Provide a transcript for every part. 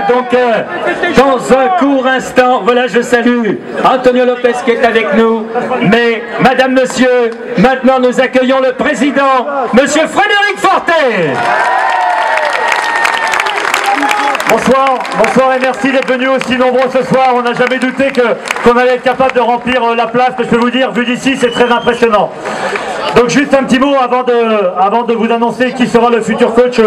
Voilà, donc dans un court instant, voilà, je salue Antonio Lopez qui est avec nous. Mais, madame, monsieur, maintenant nous accueillons le président, monsieur Frédéric Fortet. Bonsoir, bonsoir et merci d'être venus aussi nombreux ce soir. On n'a jamais douté qu'on allait être capable de remplir la place, mais je peux vous dire, vu d'ici, c'est très impressionnant. Donc juste un petit mot avant de vous annoncer qui sera le futur coach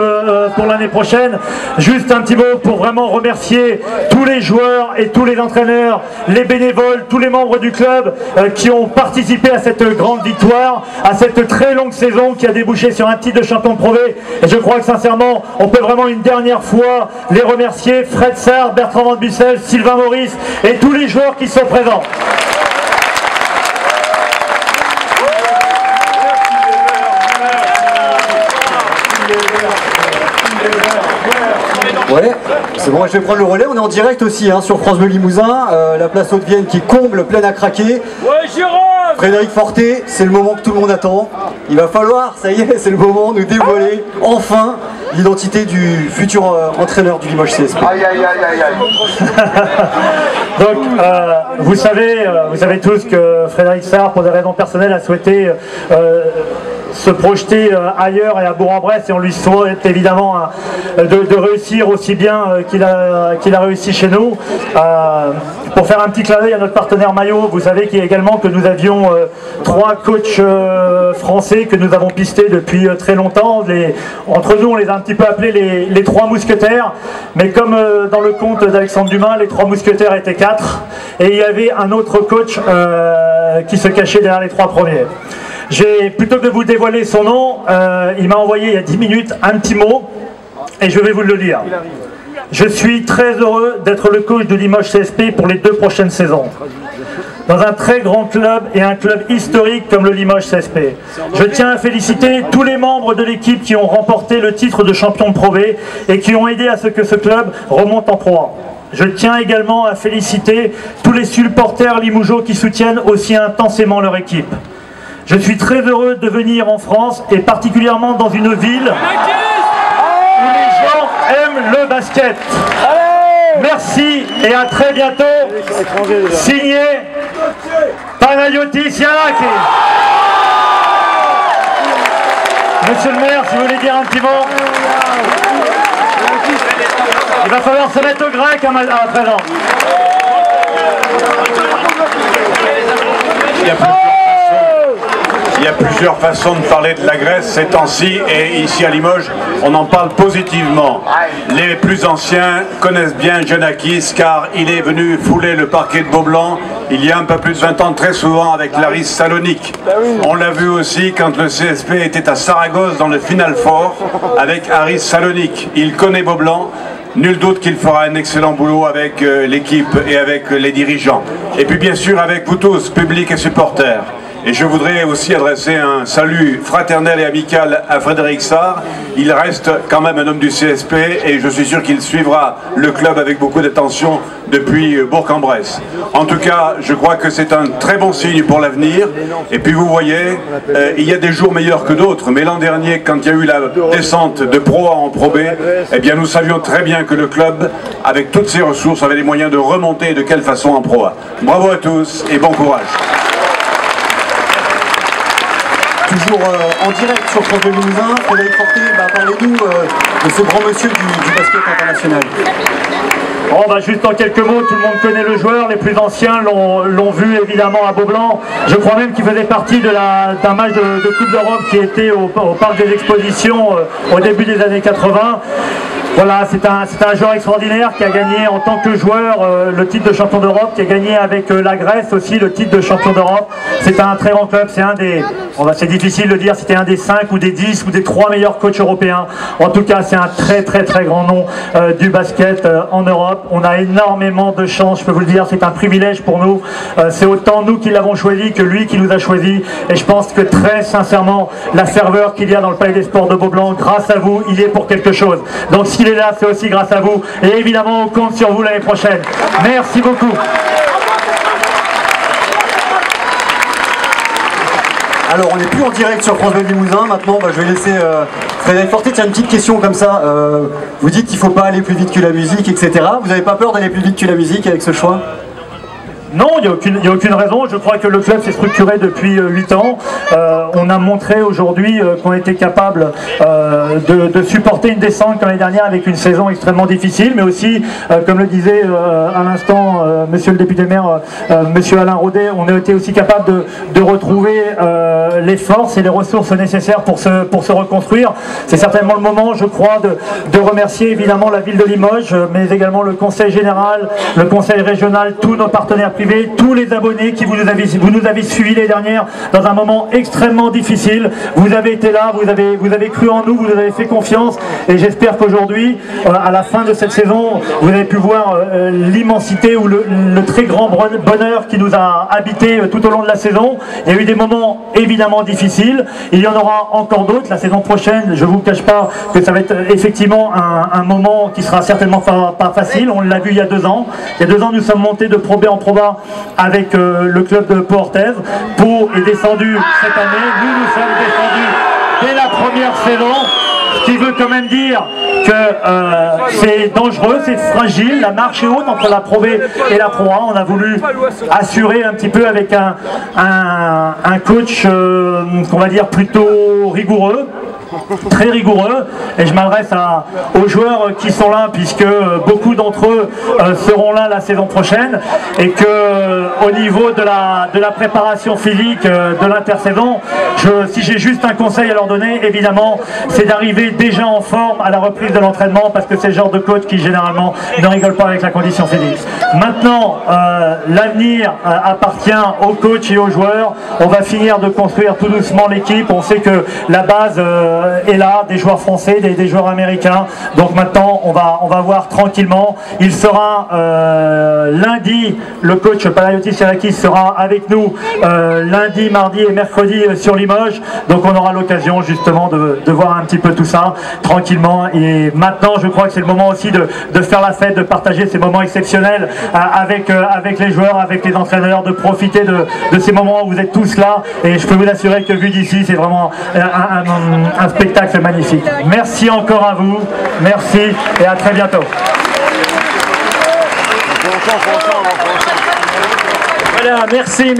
pour l'année prochaine. Juste un petit mot pour vraiment remercier tous les joueurs et tous les entraîneurs, les bénévoles, tous les membres du club qui ont participé à cette grande victoire, à cette très longue saison qui a débouché sur un titre de champion de Pro B. Et je crois que sincèrement, on peut vraiment une dernière fois les remercier, Fred Sarr, Bertrand Van Bussel, Sylvain Maurice et tous les joueurs qui sont présents. Ouais, c'est bon, je vais prendre le relais. On est en direct aussi hein, sur France Bleu Limousin, la place Haute-Vienne qui comble, pleine à craquer. Ouais, Jérôme! Frédéric Fortet, c'est le moment que tout le monde attend. Il va falloir, ça y est, c'est le moment de nous dévoiler enfin l'identité du futur entraîneur du Limoges CSP. Aïe aïe aïe aïe aïe. Donc, vous savez tous que Frédéric Sarr, pour des raisons personnelles, a souhaité se projeter ailleurs et à Bourg-en-Bresse, et on lui souhaite évidemment de réussir aussi bien qu'il a réussi chez nous. Pour faire un petit clin d'œil à notre partenaire Maillot, vous savez également que nous avions 3 coachs français que nous avons pistés depuis très longtemps. Entre nous, on les a un petit peu appelés les 3 mousquetaires, mais comme dans le conte d'Alexandre Dumas, les 3 mousquetaires étaient 4, et il y avait un autre coach qui se cachait derrière les 3 premiers. Plutôt que de vous dévoiler son nom, il m'a envoyé il y a 10 minutes un petit mot, et je vais vous le lire. Je suis très heureux d'être le coach de Limoges CSP pour les 2 prochaines saisons. Dans un très grand club et un club historique comme le Limoges CSP. Je tiens à féliciter tous les membres de l'équipe qui ont remporté le titre de champion de Pro B et qui ont aidé à ce que ce club remonte en Pro 1. Je tiens également à féliciter tous les supporters limougeaux qui soutiennent aussi intensément leur équipe. Je suis très heureux de venir en France et particulièrement dans une ville où les gens aiment le basket. Merci et à très bientôt. Signé Panayotis Yanaki. Monsieur le maire, si vous voulez dire un petit mot. Il va falloir se mettre au grec à présent. Il y a plusieurs façons de parler de la Grèce ces temps-ci, et ici à Limoges, on en parle positivement. Les plus anciens connaissent bien Giannakis, car il est venu fouler le parquet de Beaublanc il y a un peu plus de 20 ans, très souvent avec l'Aris Salonique. On l'a vu aussi quand le CSP était à Saragosse dans le Final Four avec Aris Salonique. Il connaît Beaublanc. Nul doute qu'il fera un excellent boulot avec l'équipe et avec les dirigeants. Et puis bien sûr avec vous tous, public et supporters. Et je voudrais aussi adresser un salut fraternel et amical à Frédéric Sarr. Il reste quand même un homme du CSP et je suis sûr qu'il suivra le club avec beaucoup d'attention depuis Bourg-en-Bresse. En tout cas, je crois que c'est un très bon signe pour l'avenir. Et puis vous voyez, il y a des jours meilleurs que d'autres. Mais l'an dernier, quand il y a eu la descente de Pro A en Pro B, eh bien nous savions très bien que le club, avec toutes ses ressources, avait les moyens de remonter et de quelle façon en Pro A. Bravo à tous et bon courage. Toujours en direct sur France Bleu Limousin, Frédéric Fortet, parlez-nous de ce grand monsieur du basket international. Bon, juste en quelques mots, tout le monde connaît le joueur, les plus anciens l'ont vu évidemment à Beaublanc. Je crois même qu'il faisait partie d'un match de Coupe d'Europe qui était au Parc des Expositions au début des années 80. Voilà, c'est un joueur extraordinaire qui a gagné en tant que joueur le titre de champion d'Europe, qui a gagné avec la Grèce aussi le titre de champion d'Europe. C'est un très grand club, c'est un des, c'est difficile de dire, c'était un des 5 ou des 10 ou des 3 meilleurs coachs européens. En tout cas, c'est un très grand nom du basket en Europe. On a énormément de chance, je peux vous le dire, c'est un privilège pour nous. C'est autant nous qui l'avons choisi que lui qui nous a choisi. Et je pense que très sincèrement, la ferveur qu'il y a dans le Palais des Sports de Beaublanc, grâce à vous, il est pour quelque chose. Donc s'il est là, c'est aussi grâce à vous. Et évidemment, on compte sur vous l'année prochaine. Merci beaucoup. Alors on n'est plus en direct sur France Bleu Limousin, maintenant je vais laisser Frédéric Fortet. Tiens, une petite question comme ça, vous dites qu'il ne faut pas aller plus vite que la musique, etc. Vous n'avez pas peur d'aller plus vite que la musique avec ce choix ? Non, il n'y a aucune raison. Je crois que le club s'est structuré depuis 8 ans. On a montré aujourd'hui qu'on était capable de supporter une descente comme l'année dernière avec une saison extrêmement difficile, mais aussi, comme le disait à l'instant monsieur le député maire, monsieur Alain Rodet, on a été aussi capable de retrouver les forces et les ressources nécessaires pour se reconstruire. C'est certainement le moment, je crois, de remercier évidemment la ville de Limoges, mais également le conseil général, le conseil régional, tous nos partenaires privés, tous les abonnés qui vous nous avez suivis les dernières dans un moment extrêmement difficile. Vous avez été là, vous avez cru en nous, vous nous avez fait confiance, et j'espère qu'aujourd'hui, à la fin de cette saison, vous avez pu voir l'immensité ou le très grand bonheur qui nous a habité tout au long de la saison. Il y a eu des moments évidemment difficiles, il y en aura encore d'autres. La saison prochaine, je ne vous cache pas que ça va être effectivement un moment qui sera certainement pas facile. On l'a vu il y a 2 ans. Il y a 2 ans, nous sommes montés de Pro B en Pro A avec le club de Pau-Orthez. Pau est descendu cette année, nous sommes descendus dès la première saison, ce qui veut quand même dire que c'est dangereux, c'est fragile, la marche est haute entre la Pro B et la Pro A. On a voulu assurer un petit peu avec un coach qu'on va dire plutôt rigoureux, très rigoureux, et je m'adresse aux joueurs qui sont là, puisque beaucoup d'entre eux seront là la saison prochaine, et que au niveau de la préparation physique de l'intersaison, si j'ai juste un conseil à leur donner, évidemment, c'est d'arriver déjà en forme à la reprise de l'entraînement, parce que c'est le genre de coach qui généralement ne rigole pas avec la condition physique. Maintenant, l'avenir appartient aux coachs et aux joueurs. On va finir de construire tout doucement l'équipe. On sait que la base est là, des joueurs français, des joueurs américains. Donc maintenant, on va voir tranquillement. Il sera lundi, le coach Panayotis Sirakis sera avec nous lundi, mardi et mercredi sur Limoges. Donc on aura l'occasion justement de voir un petit peu tout ça tranquillement. Et maintenant, je crois que c'est le moment aussi de faire la fête, de partager ces moments exceptionnels avec les joueurs, avec les entraîneurs, de profiter de ces moments où vous êtes tous là. Et je peux vous assurer que vu d'ici, c'est vraiment un spectacle magnifique. Merci encore à vous, merci et à très bientôt. Voilà, merci.